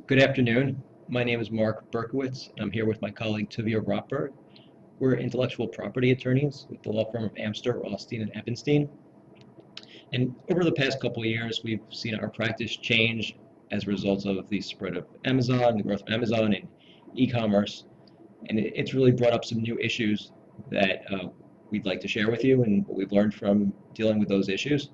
Good afternoon. My name is Mark Berkowitz, and I'm here with my colleague Tuvia Rotberg. We're intellectual property attorneys with the law firm of Amster, Rothstein, and Eppenstein. And over the past couple of years, we've seen our practice change as a result of the spread of Amazon, the growth of Amazon and e-commerce. And it's really brought up some new issues that we'd like to share with you and what we've learned from dealing with those issues.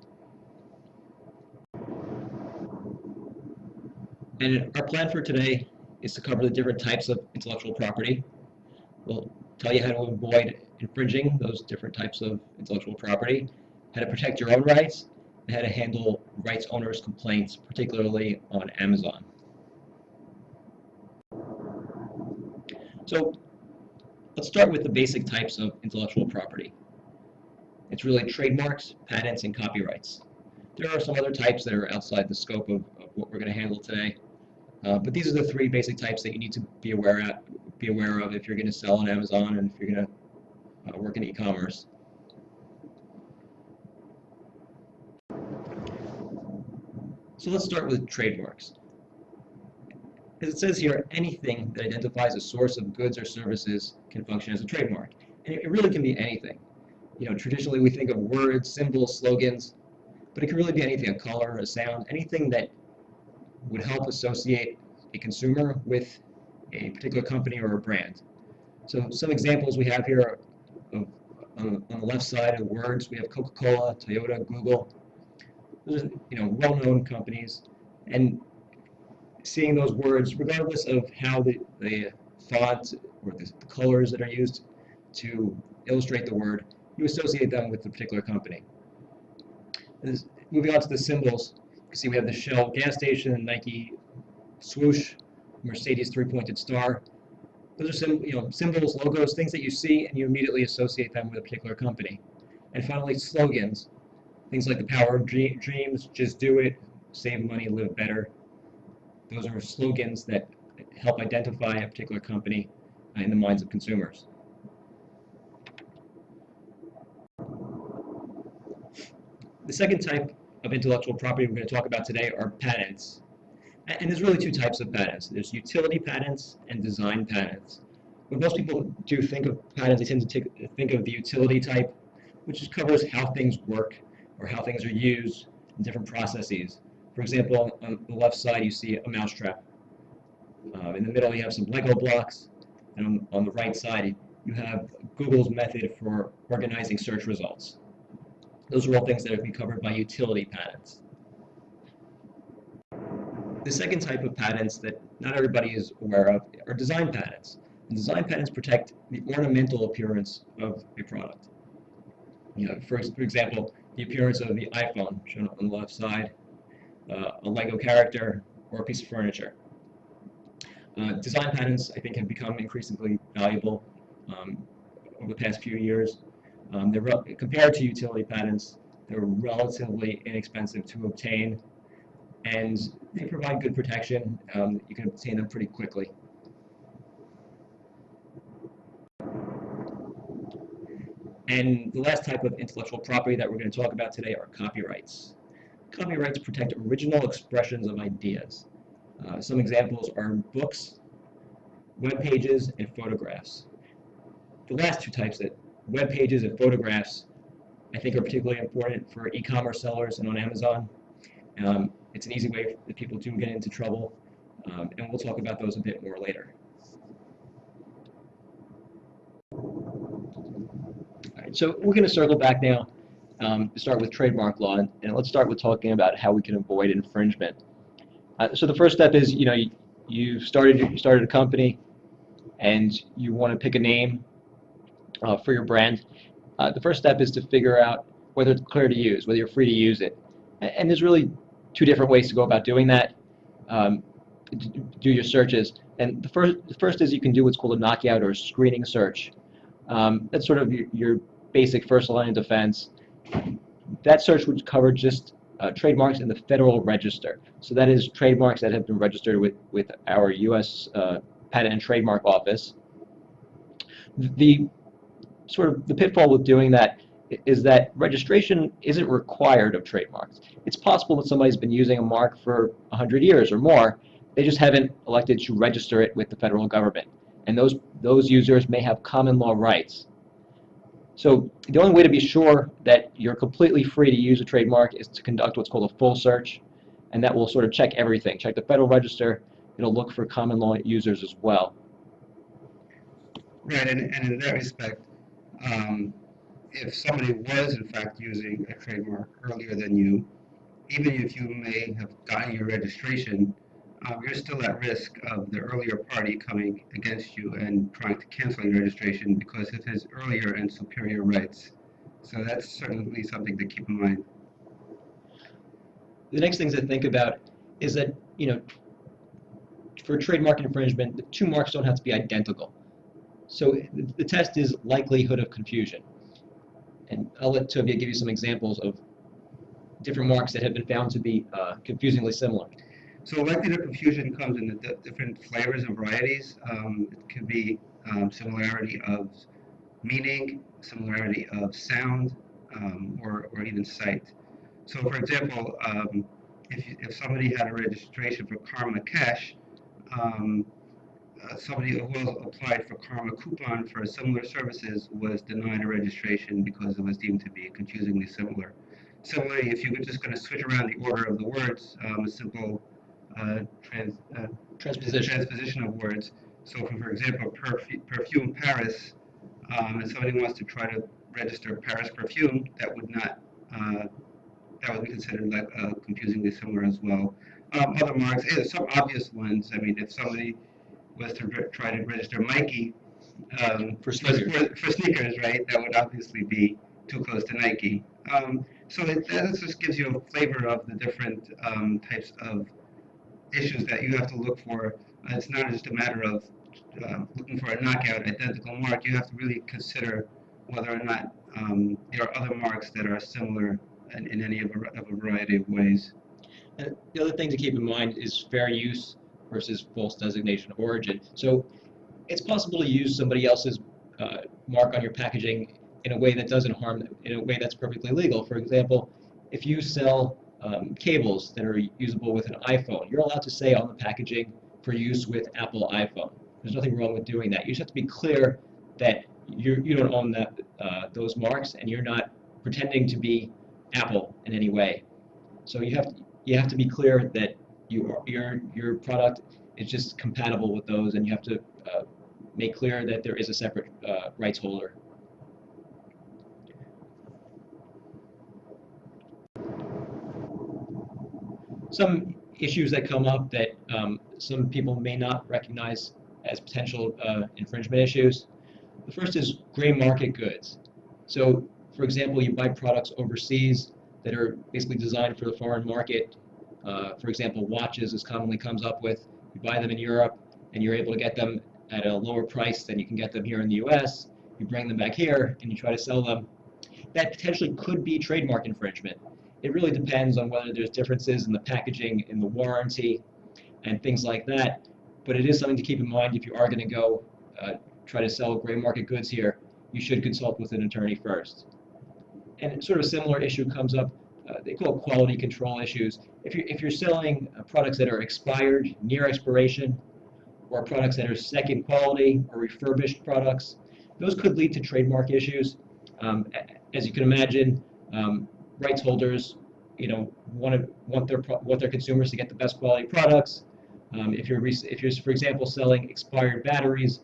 And our plan for today is to cover the different types of intellectual property. We'll tell you how to avoid infringing those different types of intellectual property, how to protect your own rights, and how to handle rights owners' complaints, particularly on Amazon. So let's start with the basic types of intellectual property. It's really trademarks, patents, and copyrights. There are some other types that are outside the scope of what we're going to handle today. But these are the three basic types that you need to be aware of if you're going to sell on Amazon and if you're going to work in e-commerce. So let's start with trademarks. As it says here, anything that identifies a source of goods or services can function as a trademark. And it really can be anything. You know, traditionally we think of words, symbols, slogans, but it can really be anything, a color, a sound, anything that would help associate a consumer with a particular company or a brand. So some examples we have here of, on the left side of words, we have Coca-Cola, Toyota, Google. Those are, well-known companies. And seeing those words, regardless of how the font or the colors that are used to illustrate the word, you associate them with the particular company. Moving on to the symbols, you can see we have the Shell gas station, Nike swoosh, Mercedes three-pointed star. Those are some symbols, logos, things that you see and you immediately associate them with a particular company. And finally, slogans, things like the power of dreams, just do it, save money, live better. Those are slogans that help identify a particular company in the minds of consumers. The second type of intellectual property we're going to talk about today are patents. And there's really two types of patents. There's utility patents and design patents. When most people do think of patents, they tend to think of the utility type, which covers how things work or how things are used in different processes. For example, on the left side you see a mousetrap. In the middle you have some Lego blocks, and on the right side you have Google's method for organizing search results. Those are all things that would be covered by utility patents. The second type of patents that not everybody is aware of are design patents. And design patents protect the ornamental appearance of a product. For example, the appearance of the iPhone, shown on the left side, a Lego character, or a piece of furniture. Design patents, I think, have become increasingly valuable over the past few years. Compared to utility patents, they're relatively inexpensive to obtain, and they provide good protection. You can obtain them pretty quickly. And the last type of intellectual property that we're going to talk about today are copyrights. Copyrights protect original expressions of ideas. Some examples are books, web pages, and photographs. The last two types, web pages and photographs, I think are particularly important for e-commerce sellers and on Amazon. It's an easy way that people do get into trouble, and we'll talk about those a bit more later. All right, so we're going to circle back now to start with trademark law, and let's start with talking about how we can avoid infringement. So the first step is, you started a company, and you want to pick a name for your brand. The first step is to figure out whether it's clear to use, whether you're free to use it. And there's really two different ways to go about doing that. Do your searches. And the first is you can do what's called a knockout or a screening search. That's sort of your basic first line of defense. That search would cover just trademarks in the Federal Register. So that is trademarks that have been registered with our U.S. Patent and Trademark Office. The pitfall with doing that is that registration isn't required of trademarks. It's possible that somebody's been using a mark for 100 years or more, They just haven't elected to register it with the federal government. And those users may have common law rights. So the only way to be sure that you're completely free to use a trademark is to conduct what's called a full search, and that will sort of check everything. Check the Federal Register. It'll look for common law users as well. Right, and in that respect, if somebody was in fact using a trademark earlier than you, even if you may have gotten your registration, you're still at risk of the earlier party coming against you and trying to cancel your registration because of his earlier and superior rights. So that's certainly something to keep in mind. The next things to think about is that, for trademark infringement, the two marks don't have to be identical. So the test is likelihood of confusion. And I'll let Tovia give you some examples of different marks that have been found to be confusingly similar. So likelihood of confusion comes in the different flavors and varieties. It could be similarity of meaning, similarity of sound, or even sight. So for example, if somebody had a registration for Karma Cash, somebody who applied for Karma Coupon for similar services was denied a registration because it was deemed to be confusingly similar. Similarly, if you were just going to switch around the order of the words, a simple transposition of words. So, for example, perfume Paris, and somebody wants to try to register Paris perfume, that would not that would be considered like confusingly similar as well. Other marks, some obvious ones. I mean, if somebody was to try to register Mikey For sneakers. for sneakers, right, that would obviously be too close to Nike. So that just gives you a flavor of the different types of issues that you have to look for. It's not just a matter of looking for a knockout identical mark. You have to really consider whether or not there are other marks that are similar in any of a variety of ways. And the other thing to keep in mind is fair use versus false designation of origin. So it's possible to use somebody else's mark on your packaging in a way that doesn't harm, in a way that's perfectly legal. For example, if you sell cables that are usable with an iPhone, you're allowed to say on the packaging for use with Apple iPhone. There's nothing wrong with doing that. You just have to be clear that you don't own those marks and you're not pretending to be Apple in any way. So you have to be clear that your product is just compatible with those, and you have to make clear that there is a separate rights holder. Some issues that come up that some people may not recognize as potential infringement issues. The first is gray market goods. So, for example, you buy products overseas that are basically designed for the foreign market. For example, watches, as commonly comes up with. You buy them in Europe, and you're able to get them at a lower price than you can get them here in the U.S. You bring them back here, and you try to sell them. That potentially could be trademark infringement. It really depends on whether there's differences in the packaging, in the warranty, and things like that. But it is something to keep in mind if you are going to go try to sell gray market goods here. You should consult with an attorney first. And sort of a similar issue comes up. They call it quality control issues. If you're selling products that are expired, near expiration, or products that are second quality or refurbished products, those could lead to trademark issues. As you can imagine, rights holders, want their consumers to get the best quality products. If you're, for example, selling expired batteries,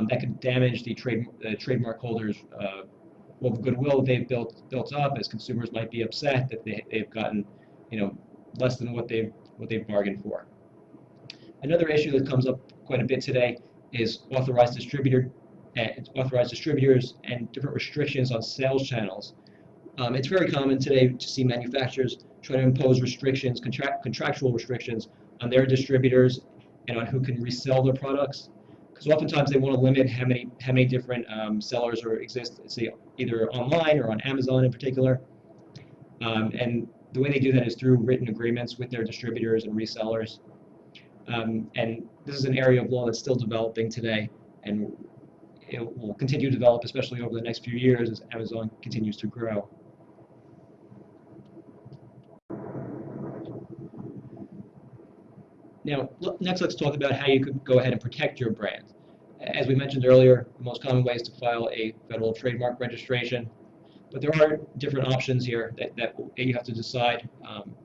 that could damage the trademark holders' goodwill they've built up, as consumers might be upset that they've gotten, less than what they've bargained for. Another issue that comes up quite a bit today is authorized distributors and different restrictions on sales channels. It's very common today to see manufacturers try to impose restrictions, contractual restrictions on their distributors and on who can resell their products. Because oftentimes they want to limit how many different sellers exist, say either online or on Amazon in particular. And the way they do that is through written agreements with their distributors and resellers. And this is an area of law that's still developing today, and it will continue to develop, especially over the next few years as Amazon continues to grow. Now, next let's talk about how you could go ahead and protect your brand. As we mentioned earlier, the most common way is to file a federal trademark registration, but there are different options here that you have to decide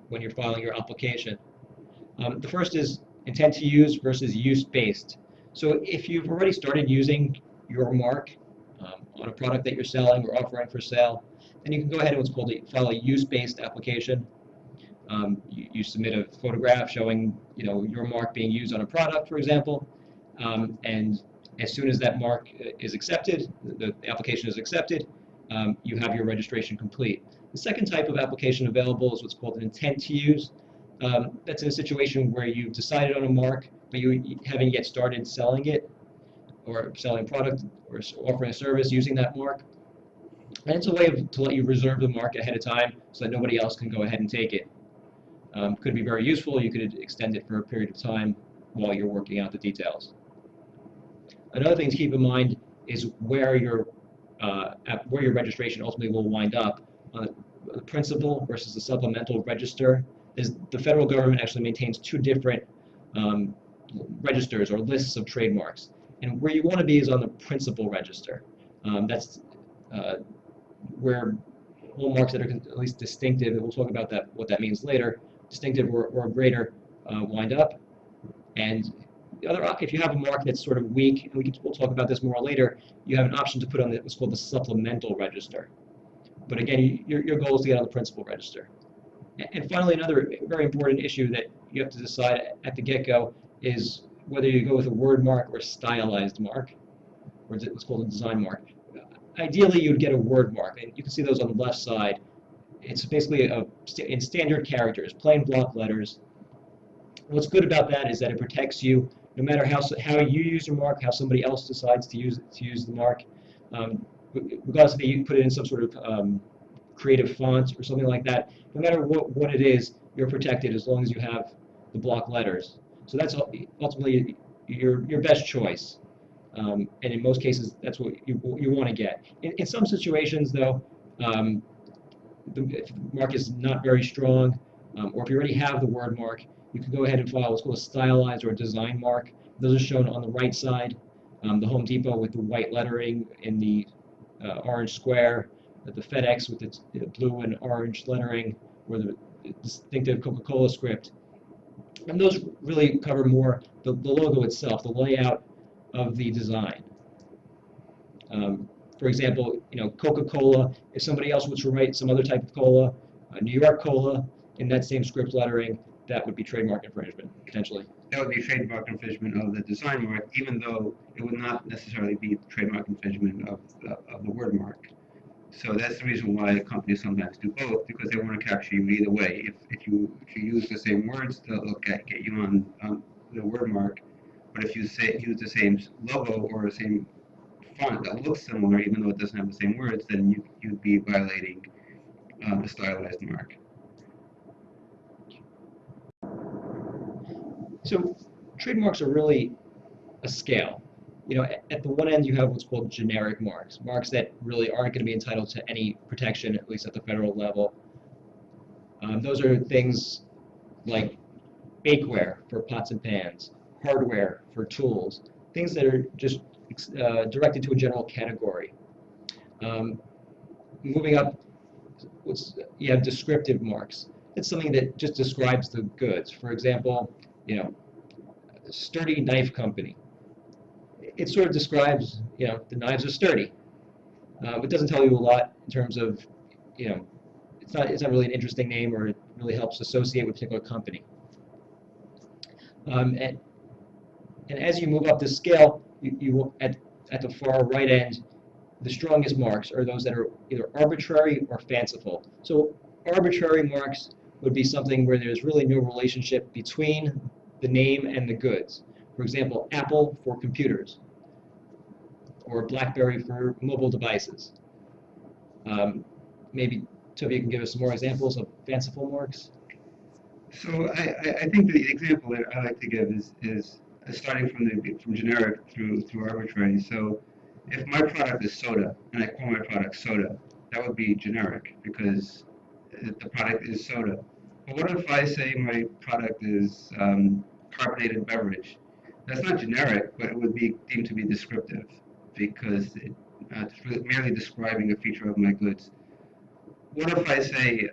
when you're filing your application. The first is intent to use versus use-based. So if you've already started using your mark on a product that you're selling or offering for sale, then you can go ahead and file a use-based application. You submit a photograph showing your mark being used on a product, for example, and as soon as that mark is accepted, the application is accepted, you have your registration complete. The second type of application available is what's called an intent to use. That's in a situation where you've decided on a mark, but you haven't yet started selling it, or selling a product, or offering a service using that mark. And it's a way to let you reserve the mark ahead of time so that nobody else can go ahead and take it. Could be very useful. You could extend it for a period of time while you're working out the details. Another thing to keep in mind is where your registration ultimately will wind up. The principal versus the supplemental register. The federal government actually maintains two different registers or lists of trademarks. And where you want to be is on the principal register. That's where all marks that are at least distinctive, and we'll talk about what that means later, distinctive or greater wind up. And the other, if you have a mark that's sort of weak, and we'll talk about this more later, you have an option to put on what's called the supplemental register. But again, your goal is to get on the principal register. And finally, another very important issue that you have to decide at the get-go is whether you go with a word mark or a stylized mark, or what's called a design mark. Ideally, you'd get a word mark, and you can see those on the left side. It's basically in standard characters, plain block letters. What's good about that is that it protects you no matter how you use your mark, how somebody else decides to use the mark. Regardless if you put it in some sort of creative font or something like that, no matter what it is, you're protected as long as you have the block letters. So that's ultimately your best choice. And in most cases, that's what you want to get. In some situations, though, if the mark is not very strong, or if you already have the word mark, you can go ahead and file what's called a stylized or a design mark. Those are shown on the right side. The Home Depot with the white lettering in the orange square, the FedEx with its blue and orange lettering, or the distinctive Coca-Cola script. And those really cover more the logo itself, the layout of the design. For example, Coca-Cola, if somebody else was to write some other type of cola, New York Cola, in that same script lettering, that would be trademark infringement, potentially. That would be trademark infringement of the design mark, even though it would not necessarily be trademark infringement of the word mark. So that's the reason why companies sometimes do both, because they want to capture you either way. If you use the same words, they'll get you on the word mark. But if you use the same logo or the same font that looks similar, even though it doesn't have the same words, then you'd be violating the stylized mark. So trademarks are really a scale. At the one end, you have what's called generic marks, marks that really aren't going to be entitled to any protection, at least at the federal level. Those are things like bakeware for pots and pans, hardware for tools, things that are just directed to a general category. Moving up, you have descriptive marks. It's something that just describes the goods. For example, sturdy knife company. It sort of describes, the knives are sturdy. It doesn't tell you a lot in terms of, it's not really an interesting name, or it really helps associate with a particular company. And as you move up the scale, you will, at the far right end, the strongest marks are those that are either arbitrary or fanciful. So arbitrary marks would be something where there's really no relationship between the name and the goods. For example, Apple for computers, or BlackBerry for mobile devices. Maybe Toby can give us some more examples of fanciful marks. So I think the example that I like to give is starting from generic through arbitrary. So if my product is soda and I call my product soda, that would be generic because the product is soda. But what if I say my product is carbonated beverage. That's not generic, but it would be deemed to be descriptive because it's merely describing a feature of my goods. What if I say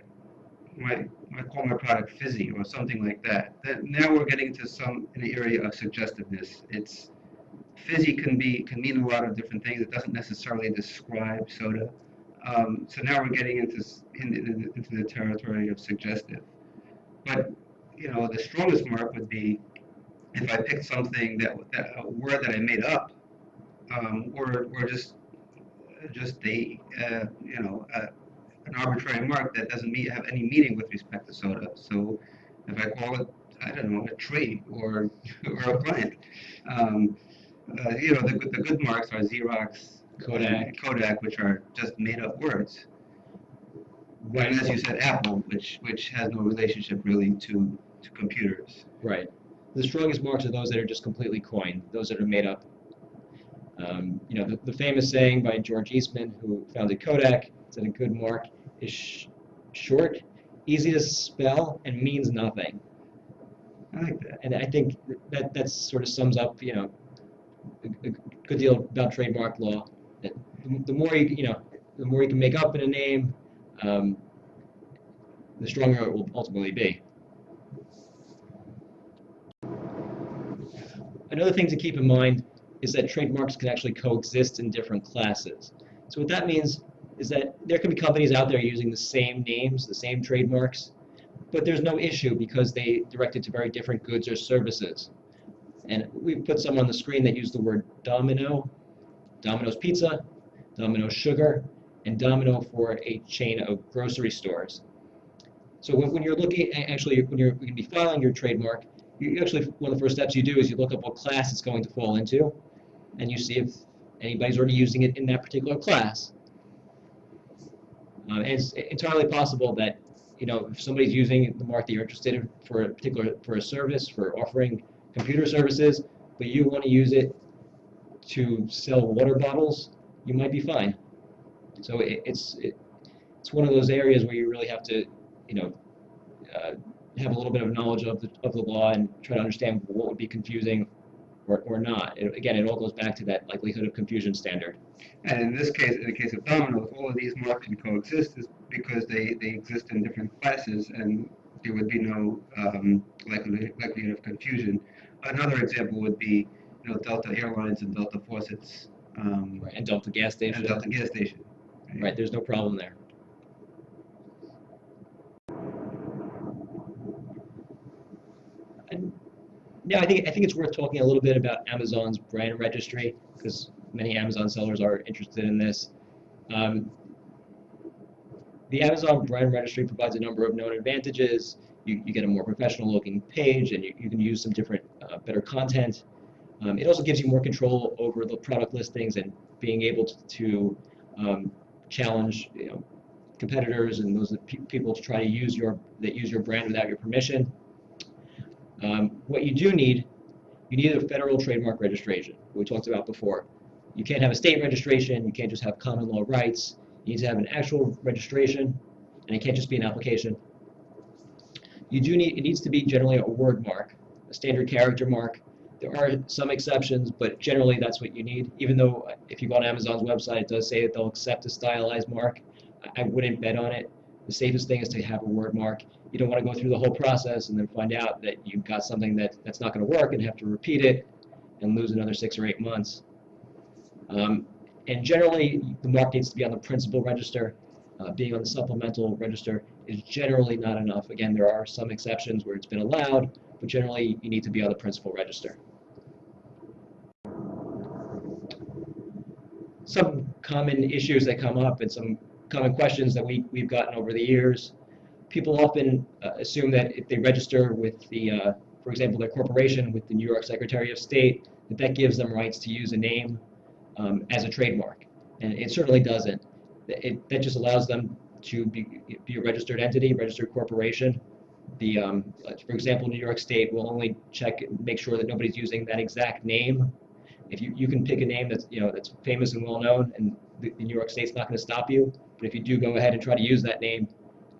I call my product fizzy or something like that? Now we're getting to an area of suggestiveness. It's fizzy can mean a lot of different things. It doesn't necessarily describe soda. So now we're getting into the territory of suggestive. But the strongest mark would be if I picked something a word that I made up, or just an arbitrary mark that doesn't have any meaning with respect to soda. So if I call it, I don't know, a tree or or a plant, the good marks are Xerox, Kodak, which are just made up words. Right. And as you said, Apple, which has no relationship really to computers. Right. The strongest marks are those that are just completely coined, those that are made up. The famous saying by George Eastman, who founded Kodak, said a good mark is short, easy to spell, and means nothing. I like that. And I think that sort of sums up, a good deal about trademark law. That the more you can make up in a name, the stronger it will ultimately be. Another thing to keep in mind is that trademarks can actually coexist in different classes. So what that means is that there can be companies out there using the same names, the same trademarks, but there's no issue because they direct it to very different goods or services. And we've put some on the screen that use the word Domino, Domino's Pizza, Domino's Sugar, and Domino for a chain of grocery stores. So when you're looking, actually, when you're going to be filing your trademark, you actually, one of the first steps you do is you look up what class it's going to fall into, and you see if anybody's already using it in that particular class. And it's entirely possible that, if somebody's using the mark that you're interested in for a service, for offering computer services, but you want to use it to sell water bottles, you might be fine. So it's one of those areas where you really have to, have a little bit of knowledge of the law and try to understand what would be confusing or not. Again, it all goes back to that likelihood of confusion standard. And in this case, in the case of Domino's, all of these marks can coexist because they exist in different classes, and there would be no likelihood of confusion. Another example would be, Delta Airlines and Delta Faucets. Right, and Delta Gas Station. And Delta Gas Station. Right, there's no problem there. And now I think it's worth talking a little bit about Amazon's brand registry, because many Amazon sellers are interested in this. The Amazon brand registry provides a number of known advantages. You get a more professional looking page, and you can use some different, better content. It also gives you more control over the product listings and being able to challenge competitors and those people to try to use your brand without your permission. What you do need, you need a federal trademark registration, we talked about before. You can't have a state registration, you can't just have common law rights, you need to have an actual registration, and it can't just be an application. It needs to be generally a word mark, a standard character mark. There are some exceptions, but generally that's what you need. Even though if you go on Amazon's website, it does say that they'll accept a stylized mark. I wouldn't bet on it. The safest thing is to have a word mark. You don't want to go through the whole process and then find out that you've got something that's not going to work and have to repeat it and lose another 6 or 8 months. And generally, the mark needs to be on the principal register. Being on the supplemental register is generally not enough. Again, there are some exceptions where it's been allowed, but generally you need to be on the principal register. Some common issues that come up and some common questions that we've gotten over the years. People often assume that if they register with for example, their corporation with the New York Secretary of State, that gives them rights to use a name as a trademark. And it certainly doesn't. That just allows them to be a registered entity, registered corporation. For example, New York State will only make sure that nobody's using that exact name. If you can pick a name that's that's famous and well known, and the New York State's not going to stop you. But if you do go ahead and try to use that name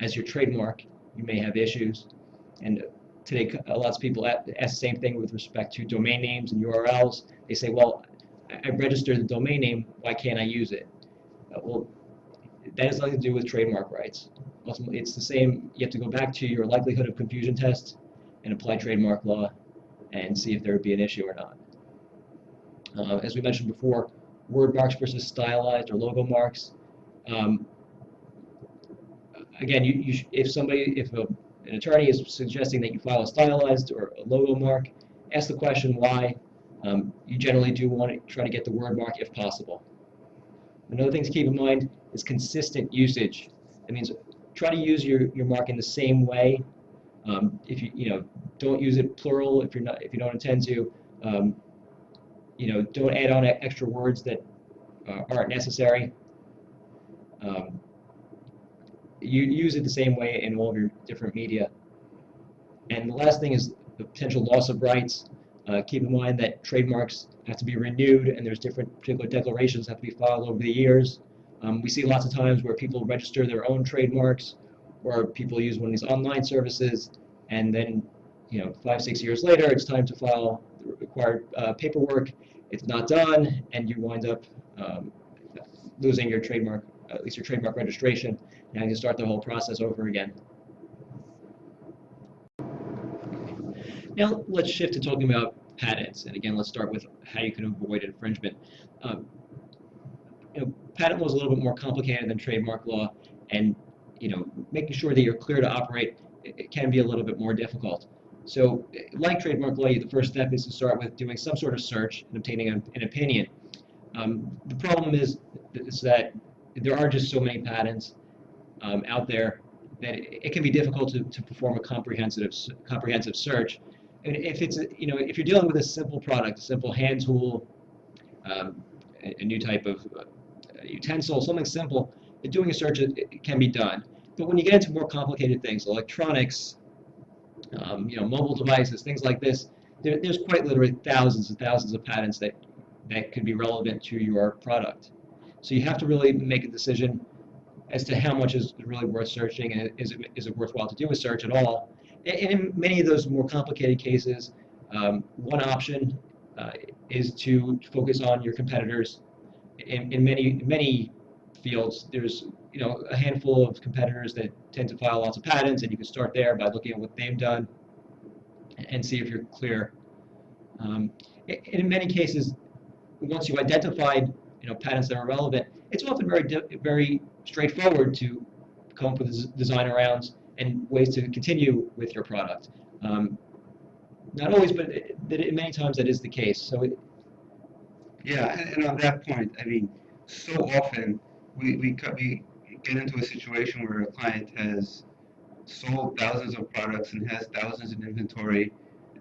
as your trademark, you may have issues. And today, lots of people ask the same thing with respect to domain names and URLs. They say, well, I registered the domain name, why can't I use it? Well, that has nothing to do with trademark rights. Ultimately, it's the same. You have to go back to your likelihood of confusion test and apply trademark law and see if there would be an issue or not. As we mentioned before, word marks versus stylized or logo marks. Again, if an attorney is suggesting that you file a stylized or a logo mark, ask the question why. You generally do want to try to get the word mark if possible. Another thing to keep in mind is consistent usage. That means try to use your mark in the same way. If you don't use it plural if you don't intend to. Don't add on extra words that aren't necessary. You use it the same way in all of your different media. And the last thing is the potential loss of rights. Keep in mind that trademarks have to be renewed, and there's different particular declarations that have to be filed over the years. We see lots of times where people register their own trademarks, or people use one of these online services, and then 5, 6 years later, it's time to file the required paperwork. It's not done, and you wind up losing your trademark, at least your trademark registration, and having to start the whole process over again. Now let's shift to talking about patents, and again, let's start with how you can avoid infringement. Patent law is a little bit more complicated than trademark law, and making sure that you're clear to operate, it can be a little bit more difficult. So, like trademark law, the first step is to start with doing some sort of search and obtaining an opinion. The problem is that there are just so many patents out there that it can be difficult to perform a comprehensive search. And if if you're dealing with a simple product, a simple hand tool, a new type of utensil, something simple, doing a search it can be done. But when you get into more complicated things, electronics, mobile devices, things like this, there's quite literally thousands and thousands of patents that could be relevant to your product. So you have to really make a decision as to how much is really worth searching, and is it worthwhile to do a search at all. And in many of those more complicated cases, one option is to focus on your competitors. In many fields, there's a handful of competitors that tend to file lots of patents, and you can start there by looking at what they've done and see if you're clear. In many cases, once you've identified patents that are relevant, it's often very straightforward to come up with design arounds and ways to continue with your product. Not always, but many times that is the case. So yeah, and on that point, I mean, so often we get into a situation where a client has sold thousands of products and has thousands in inventory,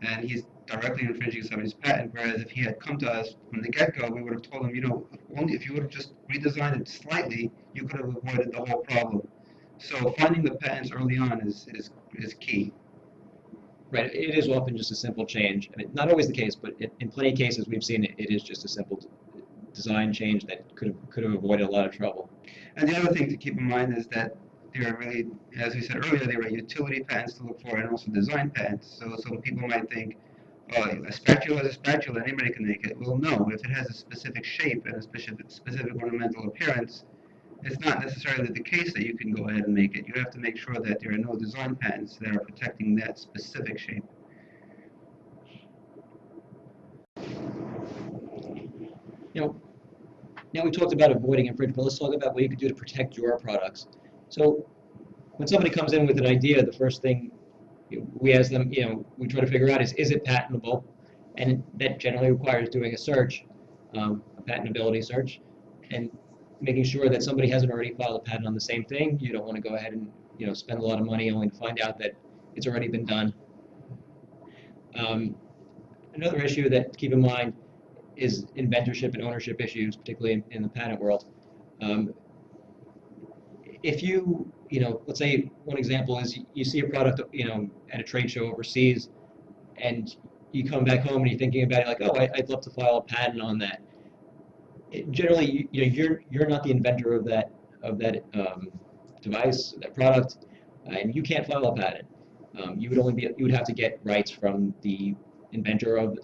and he's directly infringing somebody's patent. Whereas if he had come to us from the get-go, we would have told him, only if you would have just redesigned it slightly, you could have avoided the whole problem. So finding the patents early on is key. Right, it is often just a simple change. I mean, not always the case, but in plenty of cases we've seen it is just a simple design change that could have avoided a lot of trouble. And the other thing to keep in mind is that there are really, as we said earlier, there are utility patents to look for and also design patents. So some people might think, oh, a spatula is a spatula, anybody can make it. Well, no, if it has a specific shape and a specific ornamental appearance, it's not necessarily the case that you can go ahead and make it. You have to make sure that there are no design patents that are protecting that specific shape. Now we talked about avoiding infringement. Let's talk about what you can do to protect your products. So when somebody comes in with an idea, the first thing we ask them, we try to figure out is it patentable? And that generally requires doing a search, a patentability search, and making sure that somebody hasn't already filed a patent on the same thing. You don't want to go ahead and spend a lot of money only to find out that it's already been done. Another issue that to keep in mind is inventorship and ownership issues, particularly in the patent world. If let's say one example is you see a product, at a trade show overseas, and you come back home and you're thinking about it like, oh, I'd love to file a patent on that. Generally, you're not the inventor of that device, that product, and you can't file a patent. You would have to get rights from the inventor of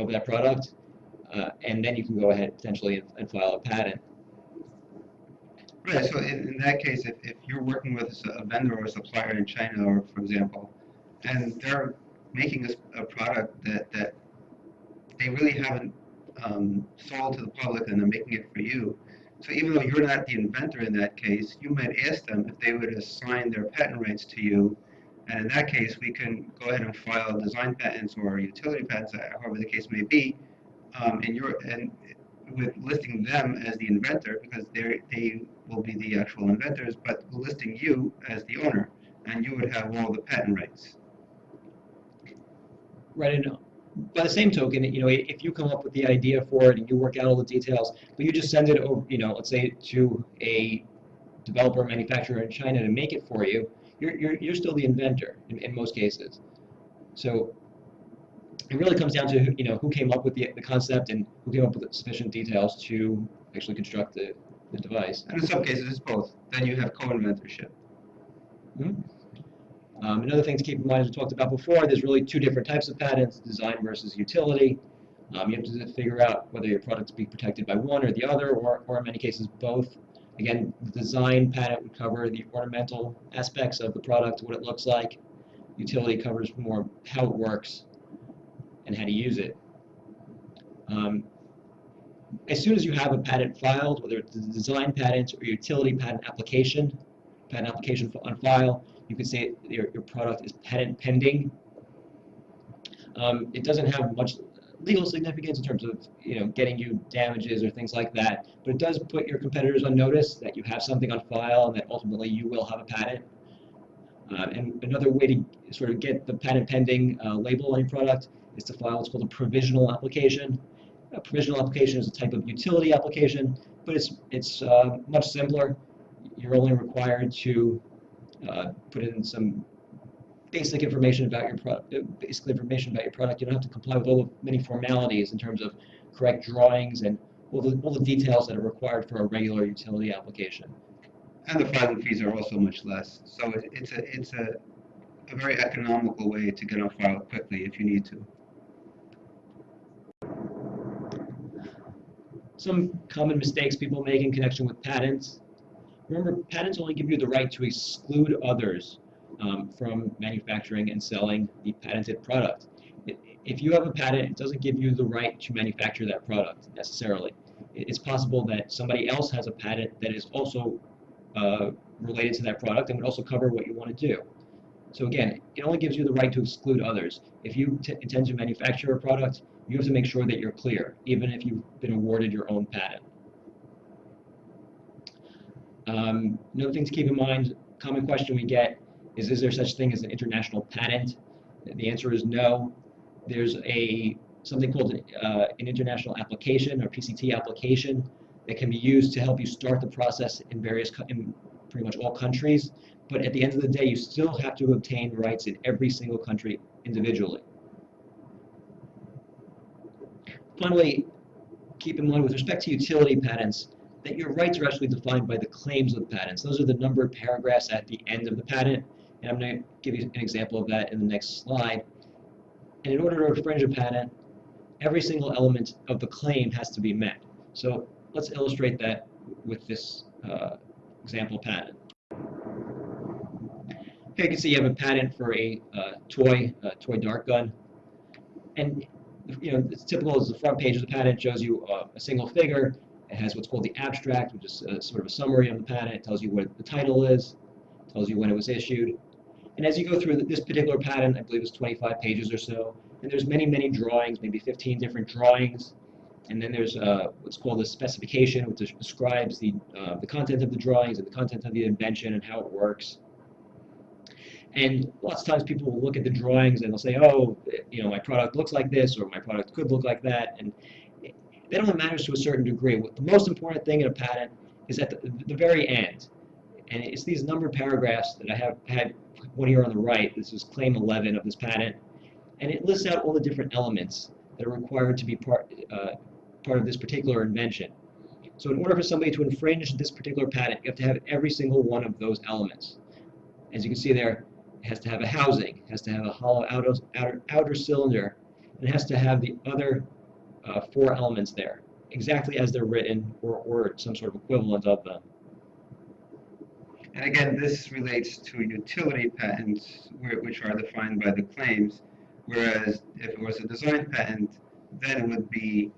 that product, and then you can go ahead potentially and file a patent. Right, so in that case, if you're working with a vendor or a supplier in China, or for example, and they're making a product that they really haven't sold to the public and they're making it for you. So even though you're not the inventor in that case, you might ask them if they would assign their patent rights to you. And in that case, we can go ahead and file design patents or utility patents, however the case may be, and with listing them as the inventor, because they will be the actual inventors, but listing you as the owner, and you would have all the patent rights. Right. And by the same token, if you come up with the idea for it and you work out all the details, but you just send it over, let's say to a developer or manufacturer in China to make it for you, you're still the inventor in most cases. So it really comes down to who came up with the concept and who came up with sufficient details to actually construct the device. And in some cases, it's both. Then you have co-inventorship. Mm-hmm. Another thing to keep in mind, as we talked about before, there's really two different types of patents, design versus utility. You have to figure out whether your product's be protected by one or the other, or in many cases both. Again, the design patent would cover the ornamental aspects of the product, what it looks like. Utility covers more how it works and how to use it. As soon as you have a patent filed, whether it's a design patent or utility patent application on file, you can say your product is patent pending. It doesn't have much legal significance in terms of getting you damages or things like that, but it does put your competitors on notice that you have something on file and that ultimately you will have a patent. And another way to sort of get the patent pending label on your product is to file what's called a provisional application. A provisional application is a type of utility application, but it's much simpler. You're only required to put in some basic information about your product. You don't have to comply with all the many formalities in terms of correct drawings and all the details that are required for a regular utility application. And the filing fees are also much less. So it's a very economical way to get on file quickly if you need to. Some common mistakes people make in connection with patents. Remember, patents only give you the right to exclude others from manufacturing and selling the patented product. If you have a patent, it doesn't give you the right to manufacture that product necessarily. It's possible that somebody else has a patent that is also related to that product and would also cover what you want to do. So again, it only gives you the right to exclude others. If you intend to manufacture a product, you have to make sure that you're clear, even if you've been awarded your own patent. Another thing to keep in mind, common question we get is there such thing as an international patent? The answer is no. There's something called an international application or PCT application that can be used to help you start the process in pretty much all countries. But at the end of the day, you still have to obtain rights in every single country individually. Finally, keep in mind with respect to utility patents that your rights are actually defined by the claims of the patents. Those are the numbered paragraphs at the end of the patent. And I'm going to give you an example of that in the next slide. And in order to infringe a patent, every single element of the claim has to be met. So let's illustrate that with this example patent. Here you can see you have a patent for a toy dart gun. And it's typical as the front page of the patent shows you a single figure. It has what's called the abstract, which is sort of a summary of the patent. It tells you what the title is, tells you when it was issued. And as you go through this particular patent, I believe it's 25 pages or so, and there's many, many drawings, maybe 15 different drawings. And then there's what's called a specification, which describes the content of the drawings and the content of the invention and how it works. And lots of times people will look at the drawings and they'll say, oh, my product looks like this, or my product could look like that. And that only matters to a certain degree. The most important thing in a patent is at the very end. And it's these numbered paragraphs that I had one here on the right. This is claim 11 of this patent. And it lists out all the different elements that are required to be part of this particular invention. So in order for somebody to infringe this particular patent, you have to have every single one of those elements. As you can see there, It has to have a housing. It has to have a hollow outer cylinder. And it has to have the other four elements there, exactly as they're written, or some sort of equivalent of them. And again, this relates to utility patents, which are defined by the claims, whereas if it was a design patent, then it would be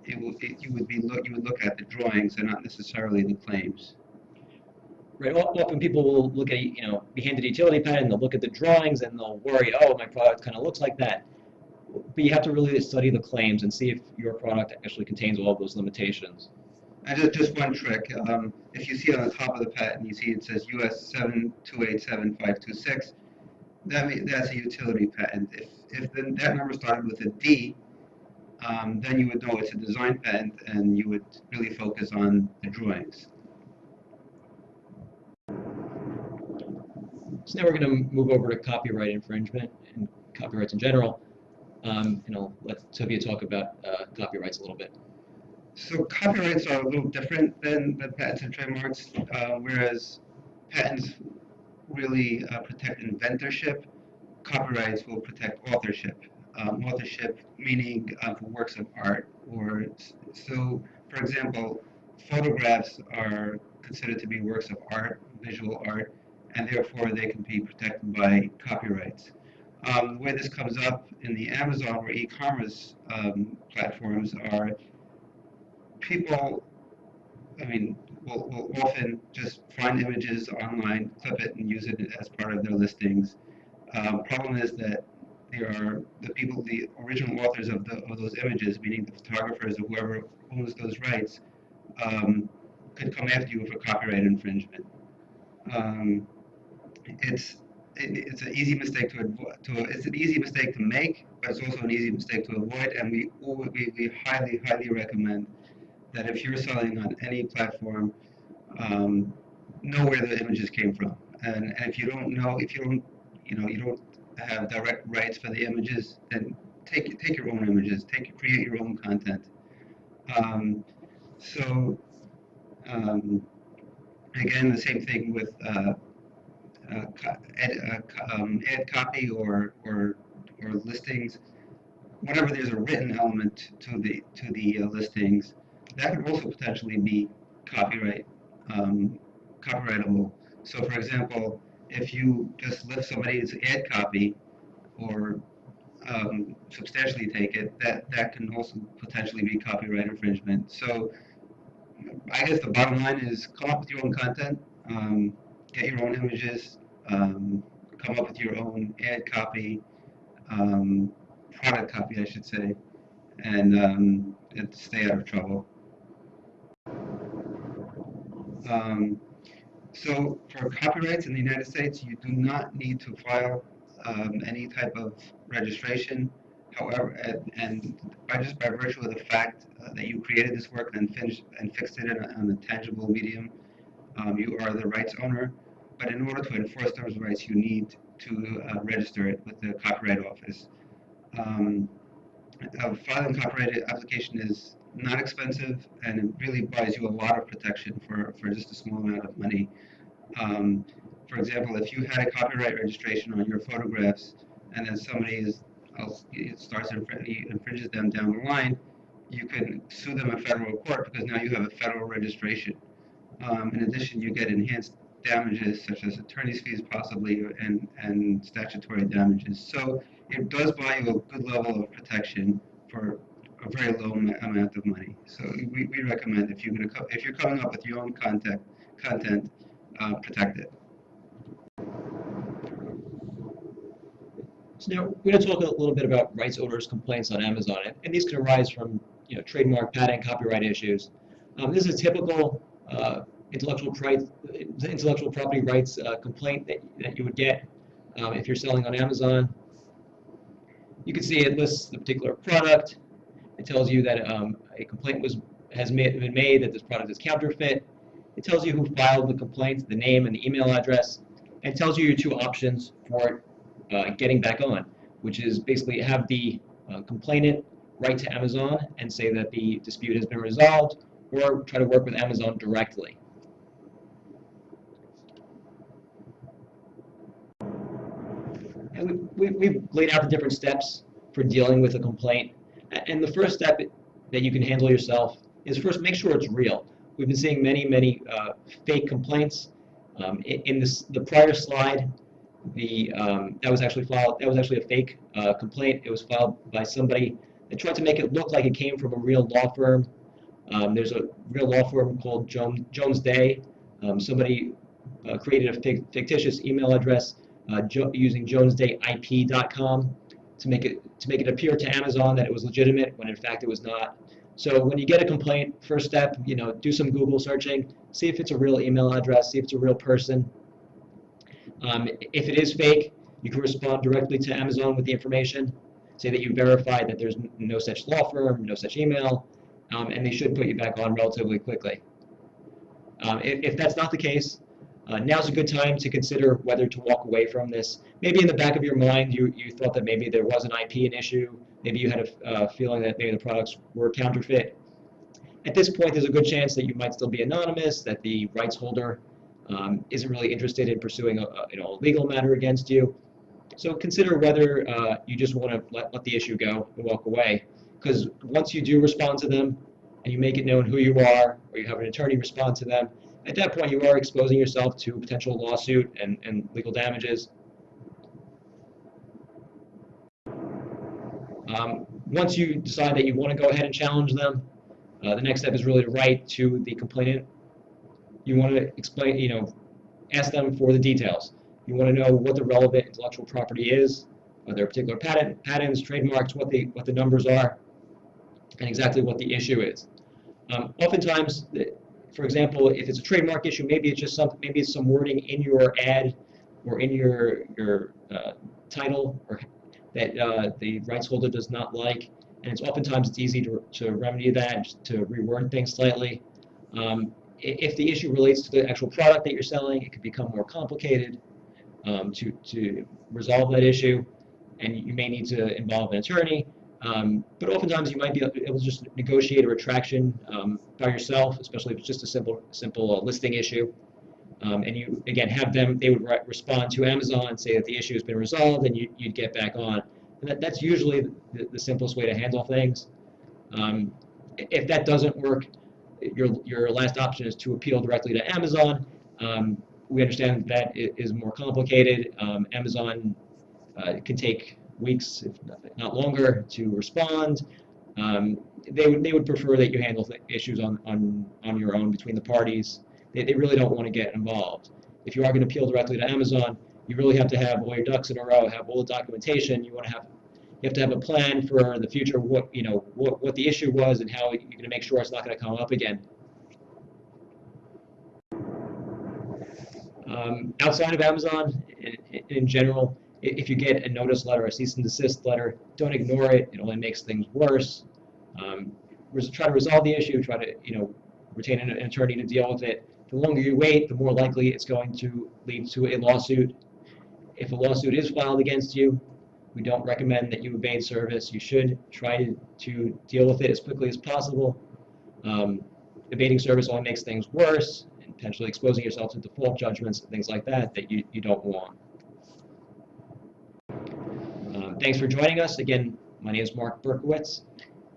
you would look at the drawings and not necessarily the claims. Right. Often people will look at, be handed a utility patent, and they'll look at the drawings, and they'll worry, oh, my product kind of looks like that. But you have to really study the claims and see if your product actually contains all of those limitations. And just one trick, if you see on the top of the patent, you see it says US 7287526, that's a utility patent. If that number started with a D, then you would know it's a design patent, and you would really focus on the drawings. So now we're going to move over to copyright infringement and copyrights in general. And I'll let Tobias talk about copyrights a little bit. So copyrights are a little different than patents and trademarks, whereas patents really protect inventorship. Copyrights will protect authorship. Authorship meaning for works of art, so for example, photographs are considered to be works of art, visual art, and therefore they can be protected by copyrights. The way this comes up in the Amazon or e-commerce platforms are people, will often just find images online, clip it, and use it as part of their listings. Problem is that there are the original authors of those images, meaning the photographers or whoever owns those rights, could come after you for copyright infringement. It's an easy mistake it's an easy mistake to make, but it's also an easy mistake to avoid. And we highly recommend that if you're selling on any platform, know where the images came from. And if you don't know, you don't have direct rights for the images, then take your own images, create your own content. Again, the same thing with ad copy or listings. Whenever there's a written element to the listings, that could also potentially be copyrightable. So, for example, if you just lift somebody's ad copy or substantially take it, that can also potentially be copyright infringement. So, I guess the bottom line is come up with your own content, get your own images, come up with your own ad copy, product copy, I should say, and stay out of trouble. So for copyrights in the United States, you do not need to file any type of registration. However, and just by virtue of the fact that you created this work and fixed it on a tangible medium, you are the rights owner. But in order to enforce those rights, you need to register it with the Copyright Office. Filing a copyright application is not expensive, and it really buys you a lot of protection for just a small amount of money. For example, if you had a copyright registration on your photographs, and then somebody starts infringes them down the line, you can sue them in federal court because now you have a federal registration. In addition, you get enhanced damages such as attorney's fees possibly and statutory damages. So it does buy you a good level of protection for a very low amount of money. So we recommend if you're coming up with your own content, protect it. So now we're going to talk a little bit about rights owners' complaints on Amazon, and these can arise from trademark, patent, copyright issues. This is a typical intellectual property rights complaint that you would get if you're selling on Amazon. You can see it lists the particular product. It tells you that a complaint has been made that this product is counterfeit. It tells you who filed the complaint, the name and the email address, and it tells you your two options for getting back on, which is basically have the complainant write to Amazon and say that the dispute has been resolved, or try to work with Amazon directly. we've laid out the different steps for dealing with a complaint. And the first step that you can handle yourself is first make sure it's real. We've been seeing many fake complaints. In the prior slide, that was actually filed. That was actually a fake complaint. It was filed by somebody that tried to make it look like it came from a real law firm. There's a real law firm called Jones Day. Somebody created a fictitious email address using jonesdayip.com to make it appear to Amazon that it was legitimate when in fact it was not. So when you get a complaint, first step, do some Google searching, see if it's a real email address, see if it's a real person. If it is fake, you can respond directly to Amazon with the information, say that you verified that there's no such law firm, no such email, and they should put you back on relatively quickly. If that's not the case, now's a good time to consider whether to walk away from this. Maybe in the back of your mind you thought that maybe there was an IP issue, maybe you had a feeling that maybe the products were counterfeit. At this point, there's a good chance that you might still be anonymous, that the rights holder isn't really interested in pursuing a legal matter against you. So consider whether you just want to let the issue go and walk away. Because once you do respond to them and you make it known who you are, or you have an attorney respond to them, at that point you are exposing yourself to a potential lawsuit and legal damages. Once you decide that you want to go ahead and challenge them, the next step is really to write to the complainant. You want to explain, ask them for the details. You want to know what the relevant intellectual property is, are there particular patents, trademarks, what the numbers are, and exactly what the issue is. Oftentimes, for example, if it's a trademark issue, maybe it's just maybe it's some wording in your ad or in your title or that the rights holder does not like, and it's easy to remedy that, just to reword things slightly. If the issue relates to the actual product that you're selling, it could become more complicated to resolve that issue, and you may need to involve an attorney. But oftentimes you might be able to just negotiate a retraction by yourself, especially if it's just a simple listing issue. And you, again, they would respond to Amazon, say that the issue has been resolved, and you'd get back on. And that's usually the simplest way to handle things. If that doesn't work, your last option is to appeal directly to Amazon. We understand that it is more complicated. Amazon can take weeks, if not longer, to respond. They would prefer that you handle issues on your own between the parties. They really don't want to get involved. If you are going to appeal directly to Amazon, you really have to have all your ducks in a row, have all the documentation. You have to have a plan for the future, what the issue was and how you're going to make sure it's not going to come up again. Outside of Amazon, in general, if you get a notice letter, a cease and desist letter, don't ignore it. It only makes things worse. Try to resolve the issue. Try to retain an attorney to deal with it. The longer you wait, the more likely it's going to lead to a lawsuit. If a lawsuit is filed against you, we don't recommend that you evade service. You should try to deal with it as quickly as possible. Evading service only makes things worse, and potentially exposing yourself to default judgments and things like that you don't want. Thanks for joining us. Again, my name is Mark Berkowitz.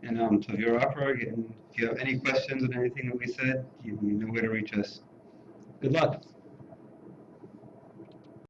And Tavir Oprah, and if you have any questions on anything that we said, you know where to reach us. Good luck.